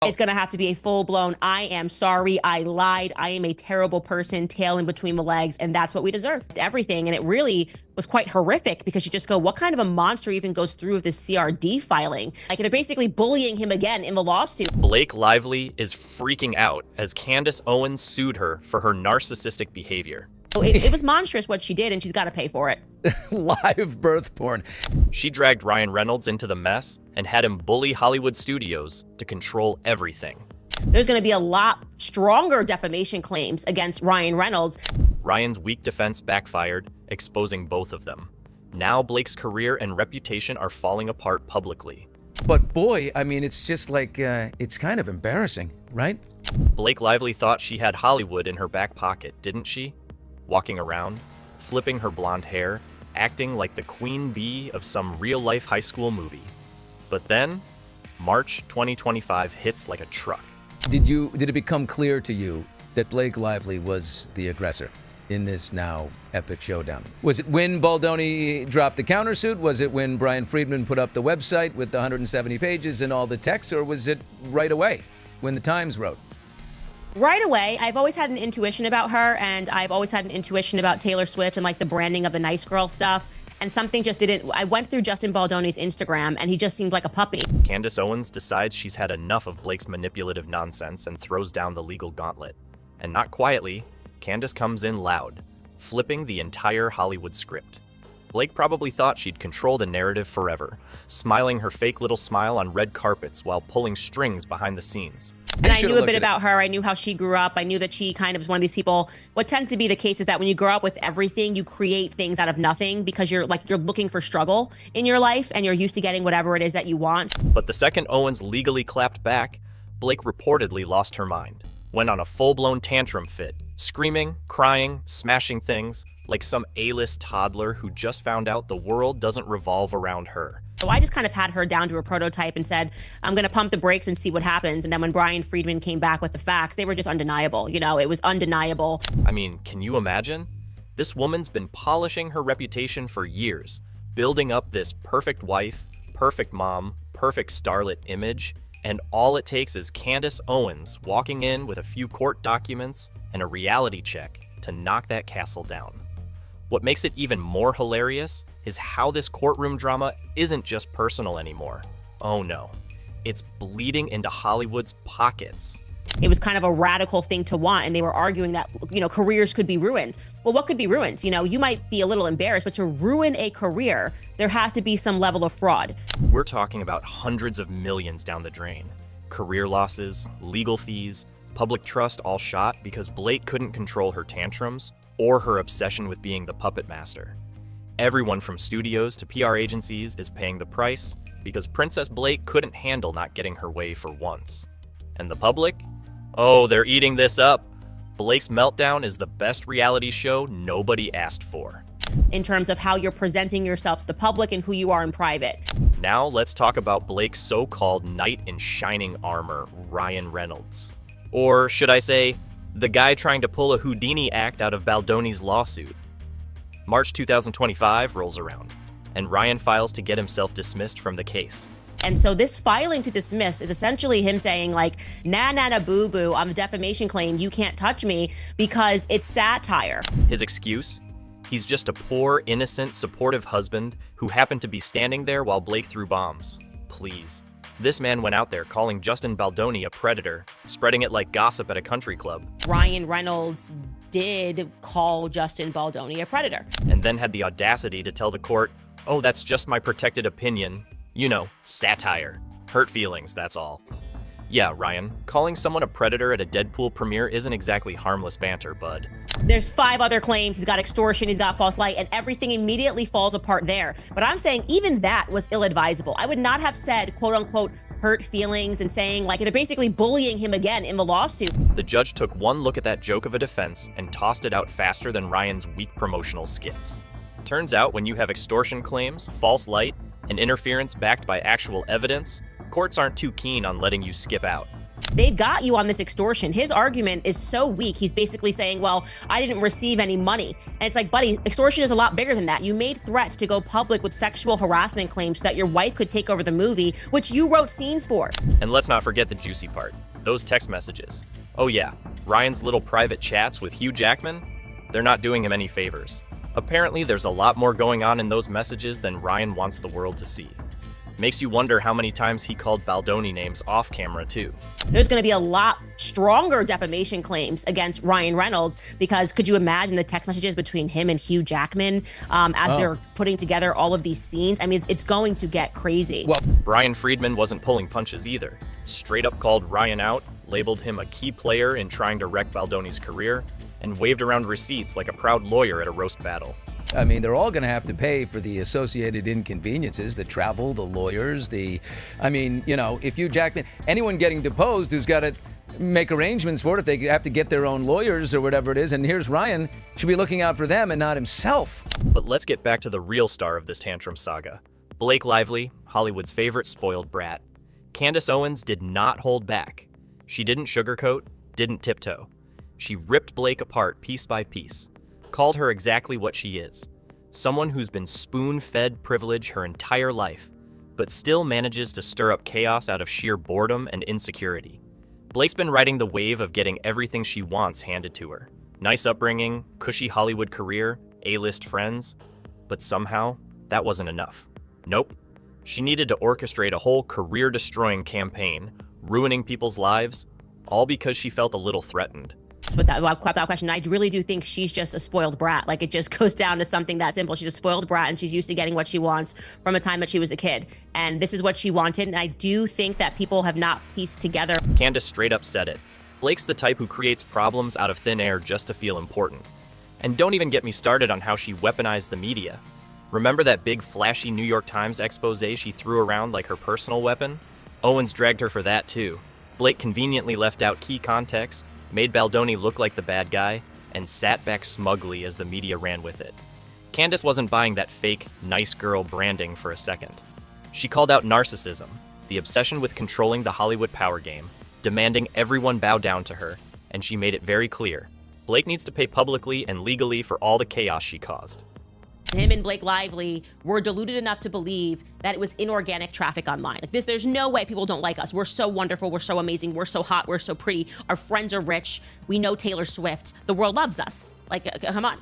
It's going to have to be a full-blown, I am sorry, I lied, I am a terrible person, tail in between the legs, and that's what we deserve. Everything. And it really was quite horrific because you just go, what kind of a monster even goes through with this CRD filing? Like, they're basically bullying him again in the lawsuit. Blake Lively is freaking out as Candace Owens sued her for her narcissistic behavior. So it was monstrous what she did, and she's got to pay for it. Live birth porn. She dragged Ryan Reynolds into the mess and had him bully Hollywood studios to control everything. There's going to be a lot stronger defamation claims against Ryan Reynolds. Ryan's weak defense backfired, exposing both of them. Now Blake's career and reputation are falling apart publicly. But boy, I mean, it's just like, it's kind of embarrassing, right? Blake Lively thought she had Hollywood in her back pocket, didn't she? Walking around, flipping her blonde hair, acting like the queen bee of some real-life high school movie. But then, March 2025 hits like a truck. Did it become clear to you that Blake Lively was the aggressor in this now epic showdown? Was it when Baldoni dropped the countersuit? Was it when Brian Friedman put up the website with the 170 pages and all the text? Or was it right away when the Times wrote? Right away. I've always had an intuition about her, and I've always had an intuition about Taylor Swift and like the branding of the nice girl stuff. And something just didn't. I went through Justin Baldoni's Instagram, and he just seemed like a puppy. Candace Owens decides she's had enough of Blake's manipulative nonsense and throws down the legal gauntlet. And not quietly, Candace comes in loud, flipping the entire Hollywood script. Blake probably thought she'd control the narrative forever, smiling her fake little smile on red carpets while pulling strings behind the scenes. And I knew a bit about her. I knew how she grew up. I knew that she kind of was one of these people. What tends to be the case is that when you grow up with everything, you create things out of nothing because you're looking for struggle in your life and you're used to getting whatever it is that you want. But the second Owens legally clapped back, Blake reportedly lost her mind, went on a full-blown tantrum fit, screaming, crying, smashing things like some A-list toddler who just found out the world doesn't revolve around her. So I just kind of had her down to a prototype and said, I'm going to pump the brakes and see what happens. And then when Brian Friedman came back with the facts, they were just undeniable. You know, it was undeniable. I mean, can you imagine? This woman's been polishing her reputation for years, building up this perfect wife, perfect mom, perfect starlet image, and all it takes is Candace Owens walking in with a few court documents and a reality check to knock that castle down. What makes it even more hilarious is how this courtroom drama isn't just personal anymore. Oh no, it's bleeding into Hollywood's pockets. It was kind of a radical thing to want, and they were arguing that, you know, careers could be ruined. Well, what could be ruined? You know, you might be a little embarrassed, but to ruin a career, there has to be some level of fraud. We're talking about hundreds of millions down the drain. Career losses, legal fees, public trust all shot because Blake couldn't control her tantrums or her obsession with being the puppet master. Everyone from studios to PR agencies is paying the price because Princess Blake couldn't handle not getting her way for once. And the public? Oh, they're eating this up. Blake's Meltdown is the best reality show nobody asked for. In terms of how you're presenting yourself to the public and who you are in private. Now let's talk about Blake's so-called knight in shining armor, Ryan Reynolds. Or should I say, the guy trying to pull a Houdini act out of Baldoni's lawsuit. March 2025 rolls around, and Ryan files to get himself dismissed from the case. And so this filing to dismiss is essentially him saying, like, nah, boo-boo, on the defamation claim, you can't touch me because it's satire. His excuse? He's just a poor, innocent, supportive husband who happened to be standing there while Blake threw bombs. Please. This man went out there calling Justin Baldoni a predator, spreading it like gossip at a country club. Ryan Reynolds did call Justin Baldoni a predator. And then had the audacity to tell the court, oh, that's just my protected opinion. You know, satire. Hurt feelings, that's all. Yeah, Ryan, calling someone a predator at a Deadpool premiere isn't exactly harmless banter, bud. There's 5 other claims. He's got extortion, he's got false light, and everything immediately falls apart there. But I'm saying even that was ill-advisable. I would not have said, quote unquote, hurt feelings and saying, like, they're basically bullying him again in the lawsuit. The judge took one look at that joke of a defense and tossed it out faster than Ryan's weak promotional skits. Turns out when you have extortion claims, false light, and interference backed by actual evidence, courts aren't too keen on letting you skip out. They've got you on this extortion. His argument is so weak. He's basically saying, well, I didn't receive any money. And it's like, buddy, extortion is a lot bigger than that. You made threats to go public with sexual harassment claims so that your wife could take over the movie, which you wrote scenes for. And let's not forget the juicy part, those text messages. Oh yeah, Ryan's little private chats with Hugh Jackman, they're not doing him any favors. Apparently there's a lot more going on in those messages than Ryan wants the world to see. Makes you wonder how many times he called Baldoni names off camera too. There's going to be a lot stronger defamation claims against Ryan Reynolds, because could you imagine the text messages between him and Hugh Jackman as they're putting together all of these scenes? I mean, it's going to get crazy. Well, Brian Friedman wasn't pulling punches either. Straight up called Ryan out, labeled him a key player in trying to wreck Baldoni's career, and waved around receipts like a proud lawyer at a roast battle. I mean, they're all going to have to pay for the associated inconveniences, the travel, the lawyers, if Hugh Jackman, anyone getting deposed who's got to make arrangements for it, if they have to get their own lawyers or whatever it is, and here's Ryan, should be looking out for them and not himself. But let's get back to the real star of this Tantrum saga. Blake Lively, Hollywood's favorite spoiled brat. Candace Owens did not hold back. She didn't sugarcoat, didn't tiptoe. She ripped Blake apart piece by piece. Called her exactly what she is, someone who's been spoon-fed privilege her entire life, but still manages to stir up chaos out of sheer boredom and insecurity. Blake's been riding the wave of getting everything she wants handed to her. Nice upbringing, cushy Hollywood career, A-list friends, but somehow that wasn't enough. Nope. She needed to orchestrate a whole career-destroying campaign, ruining people's lives, all because she felt a little threatened. Without question, I really do think she's just a spoiled brat. Like, it just goes down to something that simple. She's a spoiled brat, and she's used to getting what she wants from a time that she was a kid. And this is what she wanted, and I do think that people have not pieced together. Candace straight up said it. Blake's the type who creates problems out of thin air just to feel important. And don't even get me started on how she weaponized the media. Remember that big flashy New York Times expose she threw around like her personal weapon? Owens dragged her for that too. Blake conveniently left out key context, made Baldoni look like the bad guy, and sat back smugly as the media ran with it. Candace wasn't buying that fake, nice girl branding for a second. She called out narcissism, the obsession with controlling the Hollywood power game, demanding everyone bow down to her, and she made it very clear. Blake needs to pay publicly and legally for all the chaos she caused. Him and Blake Lively were deluded enough to believe that it was inorganic traffic online. Like this, there's no way people don't like us. We're so wonderful. We're so amazing. We're so hot. We're so pretty. Our friends are rich. We know Taylor Swift. The world loves us. Like, come on.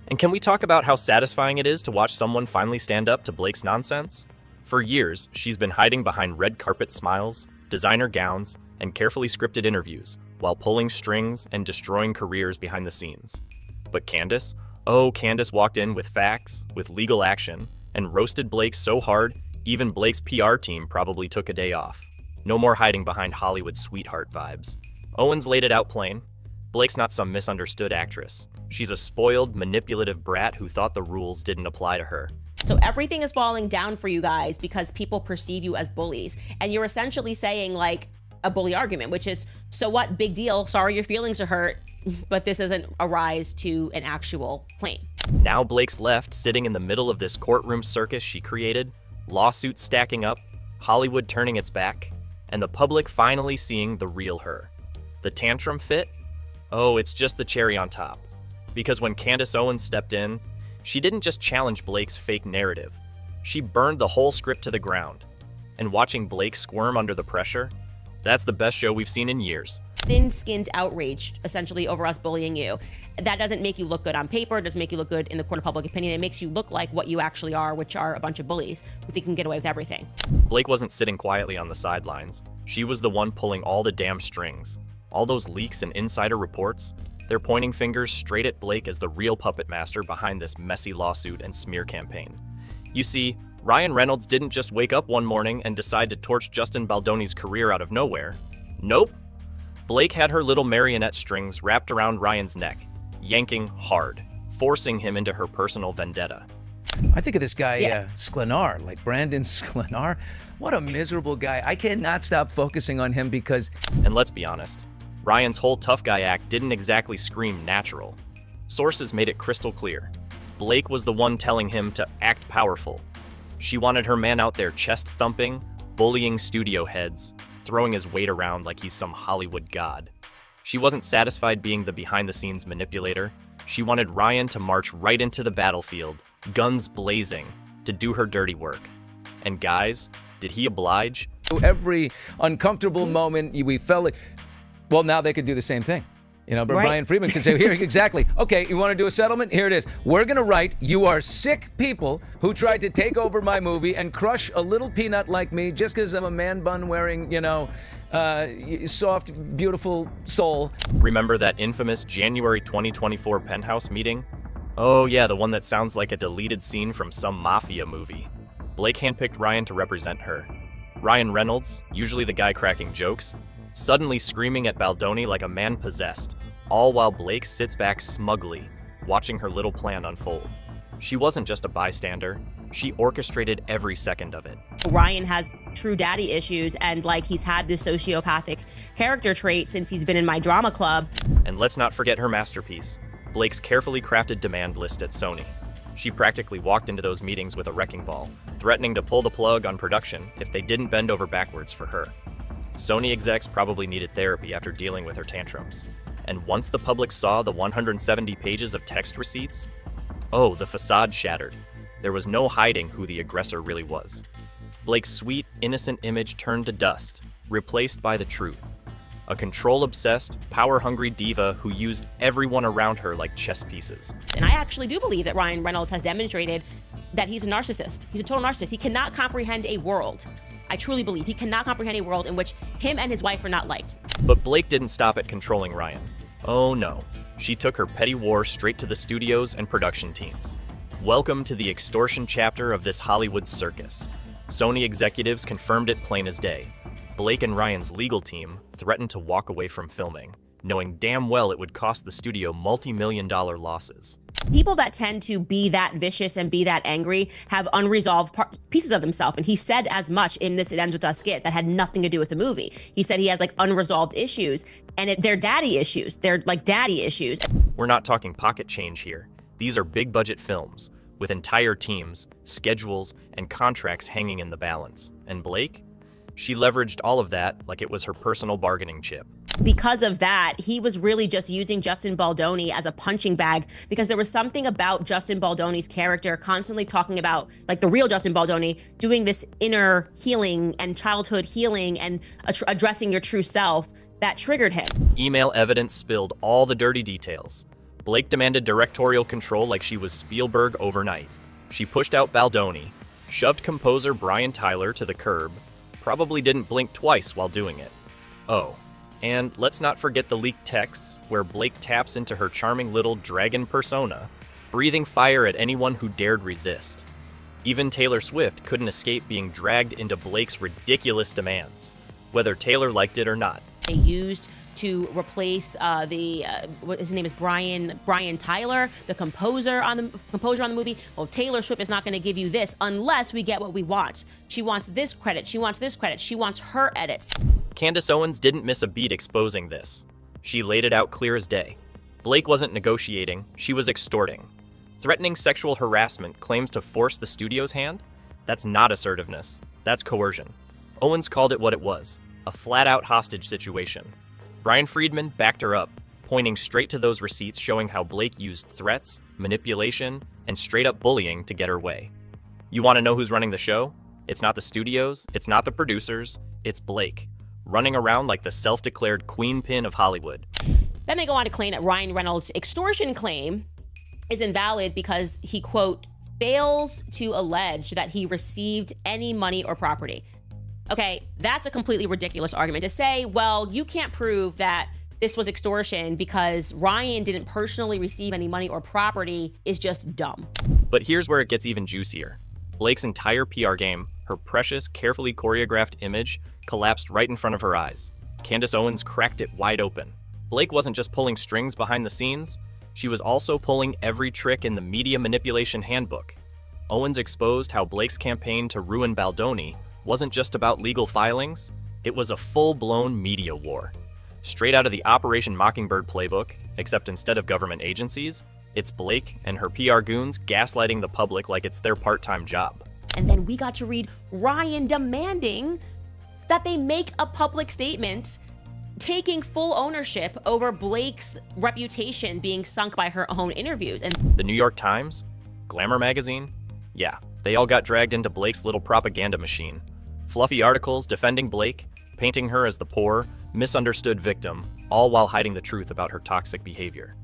And can we talk about how satisfying it is to watch someone finally stand up to Blake's nonsense? For years, she's been hiding behind red carpet smiles, designer gowns, and carefully scripted interviews, while pulling strings and destroying careers behind the scenes. But Candace? Oh, Candace walked in with facts, with legal action, and roasted Blake so hard, even Blake's PR team probably took a day off. No more hiding behind Hollywood sweetheart vibes. Owens laid it out plain. Blake's not some misunderstood actress. She's a spoiled, manipulative brat who thought the rules didn't apply to her. So everything is falling down for you guys because people perceive you as bullies. And you're essentially saying like a bully argument, which is, so what, big deal, sorry your feelings are hurt. But this isn't a rise to an actual claim. Now Blake's left, sitting in the middle of this courtroom circus she created, lawsuits stacking up, Hollywood turning its back, and the public finally seeing the real her. The tantrum fit? Oh, it's just the cherry on top. Because when Candace Owens stepped in, she didn't just challenge Blake's fake narrative. She burned the whole script to the ground. And watching Blake squirm under the pressure, that's the best show we've seen in years. Thin-skinned outrage, essentially, over us bullying you. That doesn't make you look good on paper. It doesn't make you look good in the court of public opinion. It makes you look like what you actually are, which are a bunch of bullies who think you can get away with everything. Blake wasn't sitting quietly on the sidelines. She was the one pulling all the damn strings. All those leaks and insider reports, they're pointing fingers straight at Blake as the real puppet master behind this messy lawsuit and smear campaign. You see, Ryan Reynolds didn't just wake up one morning and decide to torch Justin Baldoni's career out of nowhere. Nope. Blake had her little marionette strings wrapped around Ryan's neck, yanking hard, forcing him into her personal vendetta. I think of this guy, Sklenar, like Brandon Sklenar. What a miserable guy. I cannot stop focusing on him because... And let's be honest, Ryan's whole tough guy act didn't exactly scream natural. Sources made it crystal clear. Blake was the one telling him to act powerful. She wanted her man out there chest-thumping, bullying studio heads, throwing his weight around like he's some Hollywood god. She wasn't satisfied being the behind-the-scenes manipulator. She wanted Ryan to march right into the battlefield, guns blazing, to do her dirty work. And guys, did he oblige? Every uncomfortable moment we felt like, well, now they could do the same thing. You know, but Right. Brian Friedman can say, here, exactly. Okay, you want to do a settlement? Here it is. We're going to write, you are sick people who tried to take over my movie and crush a little peanut like me just because I'm a man bun wearing, soft, beautiful soul. Remember that infamous January 2024 Penthouse meeting? Oh yeah, the one that sounds like a deleted scene from some mafia movie. Blake handpicked Ryan to represent her. Ryan Reynolds, usually the guy cracking jokes, suddenly screaming at Baldoni like a man possessed, all while Blake sits back smugly, watching her little plan unfold. She wasn't just a bystander, she orchestrated every second of it. Ryan has true daddy issues, and he's had this sociopathic character trait since he's been in my drama club. And let's not forget her masterpiece, Blake's carefully crafted demand list at Sony. She practically walked into those meetings with a wrecking ball, threatening to pull the plug on production if they didn't bend over backwards for her. Sony execs probably needed therapy after dealing with her tantrums. And once the public saw the 170 pages of text receipts, oh, the facade shattered. There was no hiding who the aggressor really was. Blake's sweet, innocent image turned to dust, replaced by the truth. A control-obsessed, power-hungry diva who used everyone around her like chess pieces. And I actually do believe that Ryan Reynolds has demonstrated that he's a narcissist. He's a total narcissist. He cannot comprehend a world. I truly believe he cannot comprehend a world in which him and his wife are not liked. But Blake didn't stop at controlling Ryan. Oh no, she took her petty war straight to the studios and production teams. Welcome to the extortion chapter of this Hollywood circus. Sony executives confirmed it plain as day. Blake and Ryan's legal team threatened to walk away from filming, knowing damn well it would cost the studio multi-million-dollar losses. People that tend to be that vicious and be that angry have unresolved pieces of themselves. And he said as much in this It Ends With Us skit that had nothing to do with the movie. He said he has unresolved issues, and they're daddy issues. They're daddy issues. We're not talking pocket change here. These are big budget films with entire teams, schedules, and contracts hanging in the balance. And Blake? She leveraged all of that like it was her personal bargaining chip. Because of that, he was really just using Justin Baldoni as a punching bag, because there was something about Justin Baldoni's character constantly talking about, the real Justin Baldoni, doing this inner healing and childhood healing and addressing your true self that triggered him. Email evidence spilled all the dirty details. Blake demanded directorial control like she was Spielberg overnight. She pushed out Baldoni, shoved composer Brian Tyler to the curb, probably didn't blink twice while doing it. Oh, and let's not forget the leaked texts where Blake taps into her charming little dragon persona, breathing fire at anyone who dared resist. Even Taylor Swift couldn't escape being dragged into Blake's ridiculous demands, whether Taylor liked it or not. They used to replace what his name is, Brian Tyler, the composer on the movie. Well, Taylor Swift is not going to give you this unless we get what we want. She wants this credit. She wants this credit. She wants her edits. Candace Owens didn't miss a beat exposing this. She laid it out clear as day. Blake wasn't negotiating, she was extorting. Threatening sexual harassment claims to force the studio's hand? That's not assertiveness, that's coercion. Owens called it what it was, a flat-out hostage situation. Brian Friedman backed her up, pointing straight to those receipts showing how Blake used threats, manipulation, and straight-up bullying to get her way. You want to know who's running the show? It's not the studios, it's not the producers, it's Blake, running around like the self-declared queen pin of Hollywood. Then they go on to claim that Ryan Reynolds' extortion claim is invalid because he, quote, fails to allege that he received any money or property. Okay, that's a completely ridiculous argument to say, well, you can't prove that this was extortion because Ryan didn't personally receive any money or property is just dumb. But here's where it gets even juicier. Blake's entire PR game, her precious, carefully choreographed image, collapsed right in front of her eyes. Candace Owens cracked it wide open. Blake wasn't just pulling strings behind the scenes, she was also pulling every trick in the media manipulation handbook. Owens exposed how Blake's campaign to ruin Baldoni wasn't just about legal filings, it was a full-blown media war. Straight out of the Operation Mockingbird playbook, except instead of government agencies, it's Blake and her PR goons gaslighting the public like it's their part-time job. And then we got to read Ryan demanding that they make a public statement taking full ownership over Blake's reputation being sunk by her own interviews. And The New York Times, Glamour magazine, yeah, they all got dragged into Blake's little propaganda machine. Fluffy articles defending Blake, painting her as the poor, misunderstood victim, all while hiding the truth about her toxic behavior.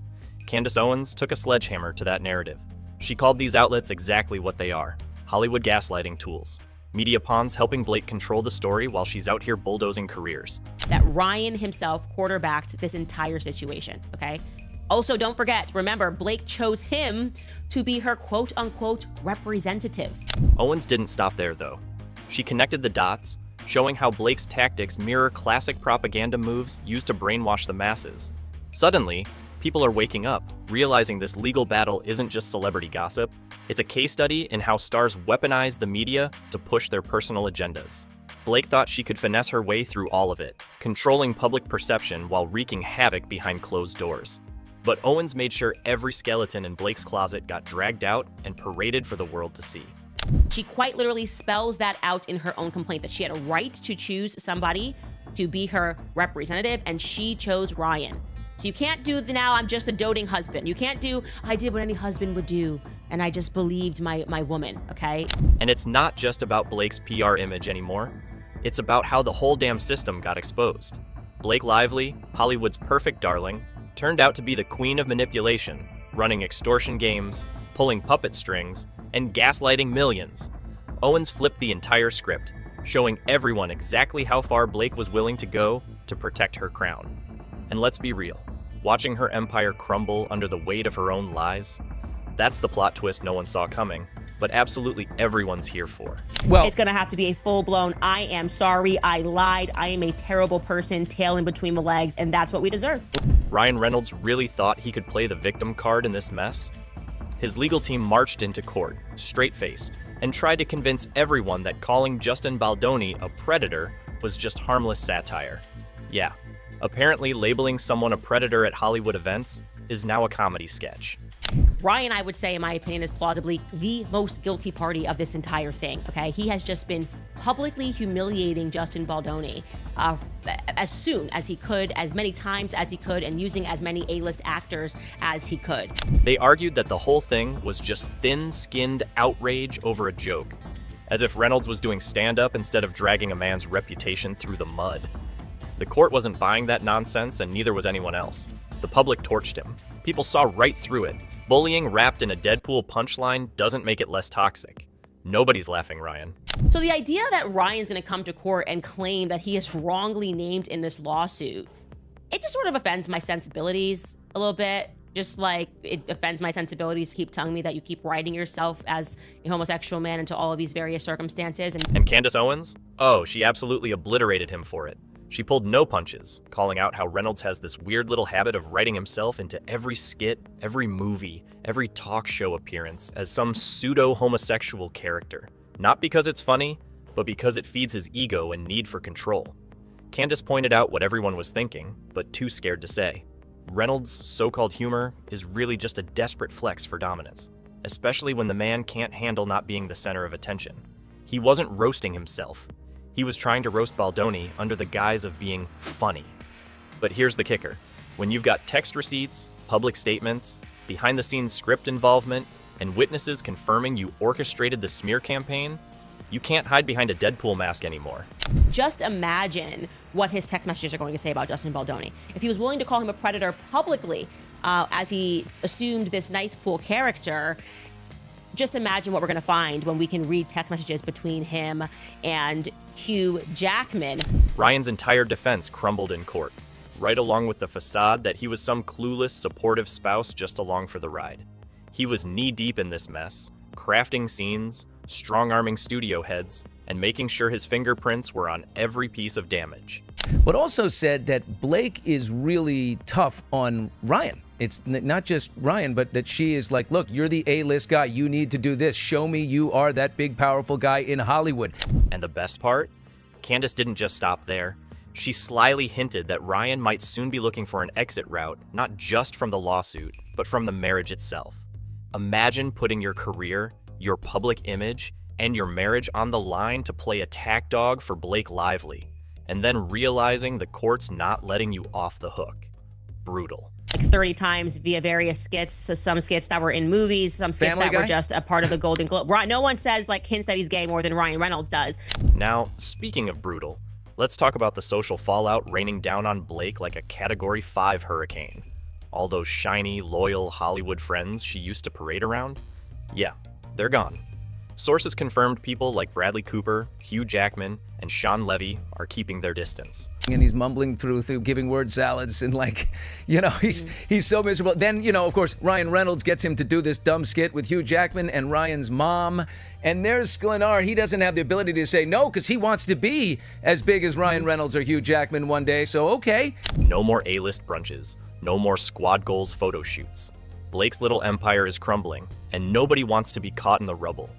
Candace Owens took a sledgehammer to that narrative. She called these outlets exactly what they are: Hollywood gaslighting tools. Media pawns helping Blake control the story while she's out here bulldozing careers. that Ryan himself quarterbacked this entire situation, okay? Also, don't forget, remember, Blake chose him to be her quote-unquote representative. Owens didn't stop there, though. She connected the dots, showing how Blake's tactics mirror classic propaganda moves used to brainwash the masses. Suddenly, people are waking up, realizing this legal battle isn't just celebrity gossip. It's a case study in how stars weaponize the media to push their personal agendas. Blake thought she could finesse her way through all of it, controlling public perception while wreaking havoc behind closed doors. But Owens made sure every skeleton in Blake's closet got dragged out and paraded for the world to see. She quite literally spells that out in her own complaint, that she had a right to choose somebody to be her representative, and she chose Ryan. So you can't do the now I'm just a doting husband. You can't do I did what any husband would do and I just believed my woman, okay? And it's not just about Blake's PR image anymore. It's about how the whole damn system got exposed. Blake Lively, Hollywood's perfect darling, turned out to be the queen of manipulation, running extortion games, pulling puppet strings, and gaslighting millions. Owens flipped the entire script, showing everyone exactly how far Blake was willing to go to protect her crown. And let's be real, watching her empire crumble under the weight of her own lies, that's the plot twist no one saw coming, but absolutely everyone's here for. Well, It's gonna have to be a full-blown, I am sorry, I lied, I am a terrible person, tail in between the legs, and that's what we deserve. Ryan Reynolds really thought he could play the victim card in this mess? His legal team marched into court, straight-faced, and tried to convince everyone that calling Justin Baldoni a predator was just harmless satire. Yeah, apparently labeling someone a predator at Hollywood events is now a comedy sketch. Ryan, I would say, in my opinion, is plausibly the most guilty party of this entire thing, okay? He has just been publicly humiliating Justin Baldoni as soon as he could, as many times as he could, and using as many A-list actors as he could. They argued that the whole thing was just thin-skinned outrage over a joke, as if Reynolds was doing stand-up instead of dragging a man's reputation through the mud. The court wasn't buying that nonsense, and neither was anyone else. The public torched him. People saw right through it. Bullying wrapped in a Deadpool punchline doesn't make it less toxic. Nobody's laughing, Ryan. So the idea that Ryan's gonna come to court and claim that he is wrongly named in this lawsuit, it just sort of offends my sensibilities a little bit. Just like it offends my sensibilities to keep telling me that you keep writing yourself as a homosexual man into all of these various circumstances. And Candace Owens? Oh, she absolutely obliterated him for it. She pulled no punches, calling out how Reynolds has this weird little habit of writing himself into every skit, every movie, every talk show appearance as some pseudo-homosexual character. Not because it's funny, but because it feeds his ego and need for control. Candace pointed out what everyone was thinking, but too scared to say. Reynolds' so-called humor is really just a desperate flex for dominance, especially when the man can't handle not being the center of attention. He wasn't roasting himself. He was trying to roast Baldoni under the guise of being funny. But here's the kicker. When you've got text receipts, public statements, behind-the-scenes script involvement, and witnesses confirming you orchestrated the smear campaign, you can't hide behind a Deadpool mask anymore. Just imagine what his text messages are going to say about Justin Baldoni. If he was willing to call him a predator publicly, as he assumed this nice pool character, just imagine what we're going to find when we can read text messages between him and Hugh Jackman. Ryan's entire defense crumbled in court, right along with the facade that he was some clueless, supportive spouse just along for the ride. He was knee-deep in this mess, crafting scenes, strong-arming studio heads, and making sure his fingerprints were on every piece of damage. but also said that Blake is really tough on Ryan. It's not just Ryan, but that she is like, look, you're the A-list guy. You need to do this. Show me you are that big, powerful guy in Hollywood. And the best part? Candace didn't just stop there. She slyly hinted that Ryan might soon be looking for an exit route, not just from the lawsuit, but from the marriage itself. Imagine putting your career, your public image, and your marriage on the line to play attack dog for Blake Lively. and then realizing the court's not letting you off the hook. Brutal. Like 30 times via various skits, so some skits that were in movies, some skits Family that Guy? were just a part of the Golden Globe. No one says like hints that he's gay more than Ryan Reynolds does. Now, speaking of brutal, let's talk about the social fallout raining down on Blake like a Category 5 hurricane. All those shiny, loyal Hollywood friends she used to parade around? Yeah, they're gone. Sources confirmed people like Bradley Cooper, Hugh Jackman, and Sean Levy are keeping their distance. And he's mumbling through giving word salads and he's so miserable. Then, of course, Ryan Reynolds gets him to do this dumb skit with Hugh Jackman and Ryan's mom. And there's Sklenar. He doesn't have the ability to say no because he wants to be as big as Ryan Reynolds or Hugh Jackman one day. So, okay. No more A-list brunches. No more squad goals photo shoots. Blake's little empire is crumbling, and nobody wants to be caught in the rubble.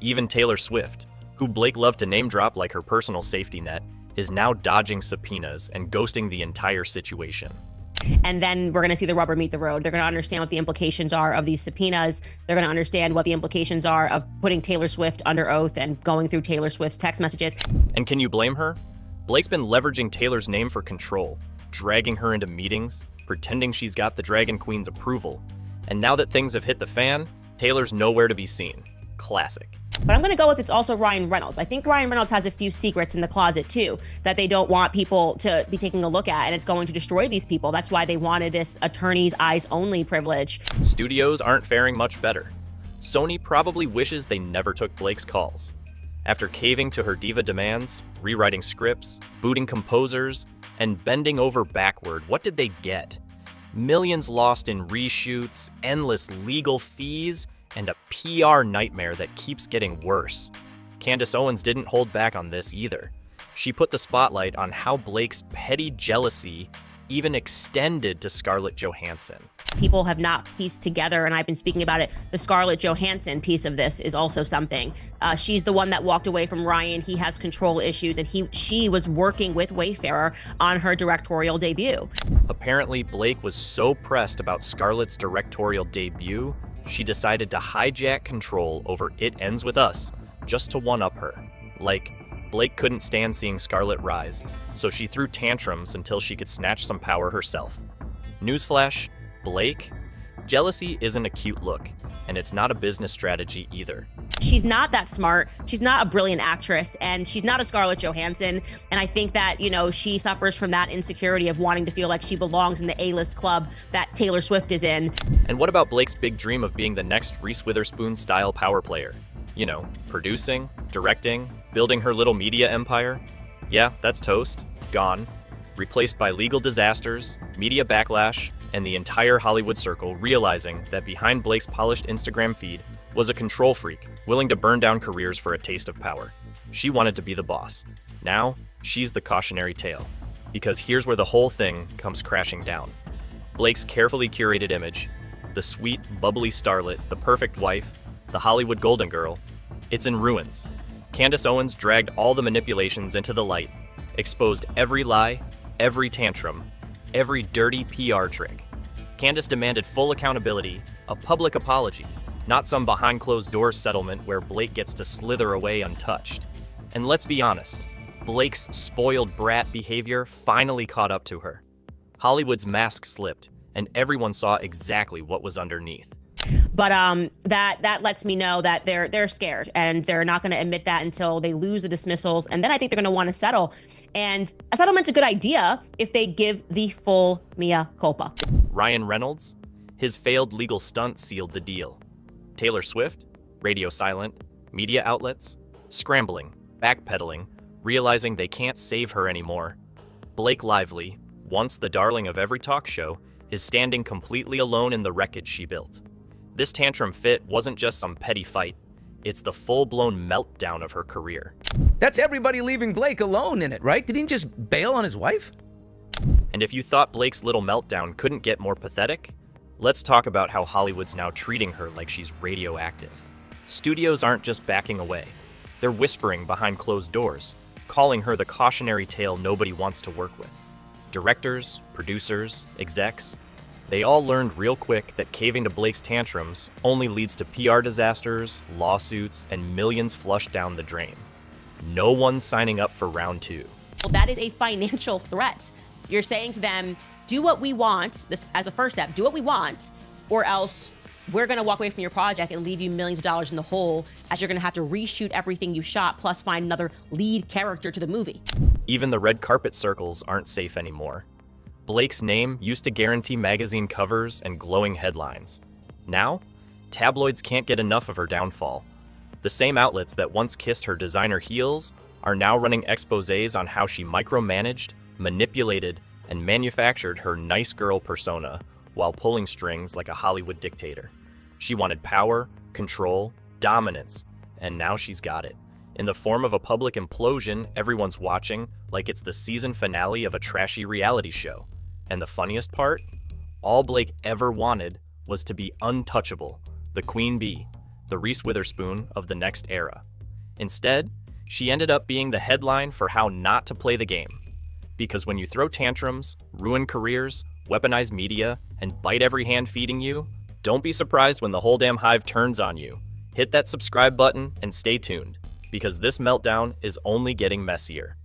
Even Taylor Swift, who Blake loved to name drop like her personal safety net, is now dodging subpoenas and ghosting the entire situation. And then we're going to see the rubber meet the road. They're going to understand what the implications are of these subpoenas. They're going to understand what the implications are of putting Taylor Swift under oath and going through Taylor Swift's text messages. And can you blame her? Blake's been leveraging Taylor's name for control, dragging her into meetings, pretending she's got the Dragon Queen's approval. And now that things have hit the fan, Taylor's nowhere to be seen. Classic. But I'm going to go with it's also Ryan Reynolds. I think Ryan Reynolds has a few secrets in the closet, too, that they don't want people to be taking a look at, and it's going to destroy these people. That's why they wanted this attorney's eyes-only privilege. Studios aren't faring much better. Sony probably wishes they never took Blake's calls. After caving to her diva demands, rewriting scripts, booting composers, and bending over backward, what did they get? Millions lost in reshoots, endless legal fees, and a PR nightmare that keeps getting worse. Candace Owens didn't hold back on this either. She put the spotlight on how Blake's petty jealousy even extended to Scarlett Johansson. People have not pieced together, and I've been speaking about it, the Scarlett Johansson piece of this is also something. She's the one that walked away from Ryan. He has control issues, and she was working with Wayfarer on her directorial debut. Apparently, Blake was so pressed about Scarlett's directorial debut, she decided to hijack control over It Ends With Us just to one-up her. Like, Blake couldn't stand seeing Scarlett rise, so she threw tantrums until she could snatch some power herself. Newsflash, Blake? Jealousy isn't a cute look, and it's not a business strategy either. She's not that smart. She's not a brilliant actress, and she's not a Scarlett Johansson. And I think that, she suffers from that insecurity of wanting to feel like she belongs in the A-list club that Taylor Swift is in. And what about Blake's big dream of being the next Reese Witherspoon-style power player? Producing, directing, building her little media empire? Yeah, that's toast. Gone. Replaced by legal disasters, media backlash, and the entire Hollywood circle realizing that behind Blake's polished Instagram feed was a control freak willing to burn down careers for a taste of power. She wanted to be the boss. Now, she's the cautionary tale. Because here's where the whole thing comes crashing down. Blake's carefully curated image, the sweet, bubbly starlet, the perfect wife, the Hollywood golden girl, it's in ruins. Candace Owens dragged all the manipulations into the light, exposed every lie, every tantrum, every dirty PR trick. Candace demanded full accountability, a public apology, not some behind closed doors settlement where Blake gets to slither away untouched. And let's be honest, Blake's spoiled brat behavior finally caught up to her. Hollywood's mask slipped, and everyone saw exactly what was underneath. But that lets me know that they're scared, and they're not going to admit that until they lose the dismissals, and then I think they're going to want to settle. And a settlement's a good idea if they give the full mea culpa. Ryan Reynolds? His failed legal stunt sealed the deal. Taylor Swift? Radio silent. Media outlets? Scrambling, backpedaling, realizing they can't save her anymore. Blake Lively, once the darling of every talk show, is standing completely alone in the wreckage she built. This tantrum fit wasn't just some petty fight. It's the full-blown meltdown of her career. That's everybody leaving Blake alone in it, right? Did he just bail on his wife? And if you thought Blake's little meltdown couldn't get more pathetic, let's talk about how Hollywood's now treating her like she's radioactive. Studios aren't just backing away. They're whispering behind closed doors, calling her the cautionary tale nobody wants to work with. Directors, producers, execs, they all learned real quick that caving to Blake's tantrums only leads to PR disasters, lawsuits, and millions flushed down the drain. No one's signing up for round two. Well, that is a financial threat. You're saying to them, do what we want, this as a first step, do what we want, or else we're going to walk away from your project and leave you millions of dollars in the hole, as you're going to have to reshoot everything you shot, plus find another lead character to the movie. Even the red carpet circles aren't safe anymore. Blake's name used to guarantee magazine covers and glowing headlines. Now, tabloids can't get enough of her downfall. The same outlets that once kissed her designer heels are now running exposés on how she micromanaged, manipulated, and manufactured her nice girl persona while pulling strings like a Hollywood dictator. She wanted power, control, dominance, and now she's got it. In the form of a public implosion everyone's watching like it's the season finale of a trashy reality show. And the funniest part? All Blake ever wanted was to be untouchable, the queen bee, the Reese Witherspoon of the next era. Instead, she ended up being the headline for how not to play the game. Because when you throw tantrums, ruin careers, weaponize media, and bite every hand feeding you, don't be surprised when the whole damn hive turns on you. Hit that subscribe button and stay tuned, because this meltdown is only getting messier.